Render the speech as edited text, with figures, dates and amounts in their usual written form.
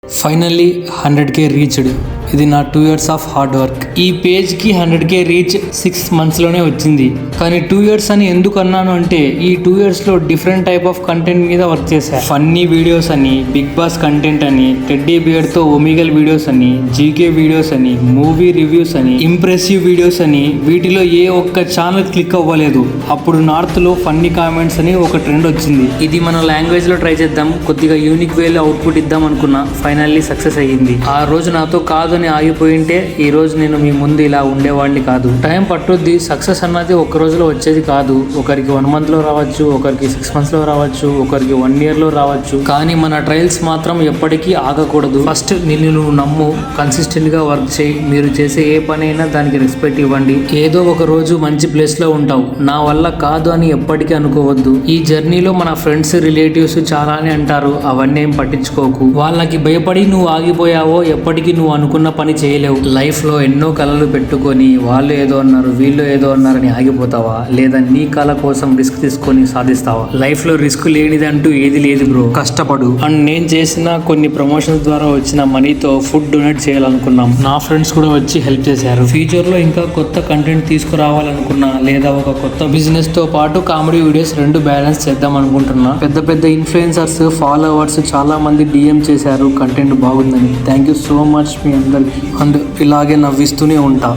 Finally 100K reached. ఇది నా 2 years of hard work. ఈ పేజ్కి 100K రీచ్ 6 monthsలోనే వచ్చింది. కానీ 2 years అని ఎందుకు అన్నాను అంటే ఈ 2 yearsలో డిఫరెంట్ టైప్ ఆఫ్ కంటెంట్ మీద వర్క్ చేశాను. ఫన్నీ వీడియోస్ అని, బిగ్ బాస్ కంటెంట్ అని, టెడ్డీ బియర్తో ఒమిగల్ వీడియోస్ అని, జీకే వీడియోస్ అని, మూవీ రివ్యూస్ అని, ఇంప్రెసివ్ వీడియోస్ అని, వీటిలో ఏ ఒక్క ఛానల్ క్లిక్ అవ్వలేదు. అప్పుడు నార్త్లో ఫన్నీ కామెంట్స్ అని ఒక ట్రెండ్ వచ్చింది. ఇది మన లాంగ్వేజ్లో ట్రై చేద్దాం, కొద్దిగా యూనిక్ వేలో అవుట్పుట్ ఇద్దాం అనుకున్నా. ఫైనల్లీ సక్సెస్ అయ్యింది. ఆ రోజు నాతో కాదు అని ఆగిపోయింటే ఈ రోజు నేను మీ ముందు ఇలా ఉండేవాడిని కాదు. టైం పట్టుద్ది. సక్సెస్ అన్నది ఒక రోజులో వచ్చేది కాదు. ఒకరికి 1 monthలో రావచ్చు, ఒకరికి 6 monthsలో రావచ్చు, ఒకరికి 1 yearలో రావచ్చు. కానీ మన ట్రయల్స్ మాత్రం ఎప్పటికీ ఆగకూడదు. ఫస్ట్ నిన్ను నువ్వు నమ్ము, కన్సిస్టెంట్ గా వర్క్ చేయి. మీరు చేసే ఏ పని అయినా దానికి రెస్పెక్ట్ ఇవ్వండి. ఏదో ఒక రోజు మంచి ప్లేస్ లో ఉంటావు. నా వల్ల కాదు అని ఎప్పటికీ అనుకోవద్దు. ఈ జర్నీలో మన ఫ్రెండ్స్, రిలేటివ్స్ చాలానే అంటారు, అవన్నీ ఏం పట్టించుకోకు. వాళ్ళకి భయపడి నువ్వు ఆగిపోయావో ఎప్పటికీ నువ్వు అనుకున్న పని చేయలేవు. లైఫ్ లో ఎన్నో కలలు పెట్టుకొని వాళ్ళు ఏదో అన్నారు, వీళ్ళు ఏదో అన్నారని ఆగిపోతావా, లేదా నీ కళ కోసం రిస్క్ తీసుకొని సాధిస్తావా? లైఫ్ లో రిస్క్ లేనిదంటూ ఏది లేదు బ్రో. కష్టపడు. అండ్ నేను చేసిన కొన్ని ప్రమోషన్స్ ద్వారా వచ్చిన మనీతో ఫుడ్ డొనేట్ చేయాలనుకున్నాం. నా ఫ్రెండ్స్ కూడా వచ్చి హెల్ప్ చేశారు. ఫ్యూచర్ లో ఇంకా కొత్త కంటెంట్ తీసుకురావాలనుకున్నా, లేదా ఒక కొత్త బిజినెస్ తో పాటు కామెడీ వీడియోస్ రెండు బ్యాలెన్స్ చేద్దాం అనుకుంటున్నా. పెద్ద పెద్ద ఇన్ఫ్లుయెన్సర్స్, ఫాలోవర్స్ చాలా మంది DM చేశారు కంటెంట్ బాగుందని. థ్యాంక్ యూ సో మచ్ మీ అందరికి. అండ్ ఇలాగే నవ్విస్తూనే ఉంటా.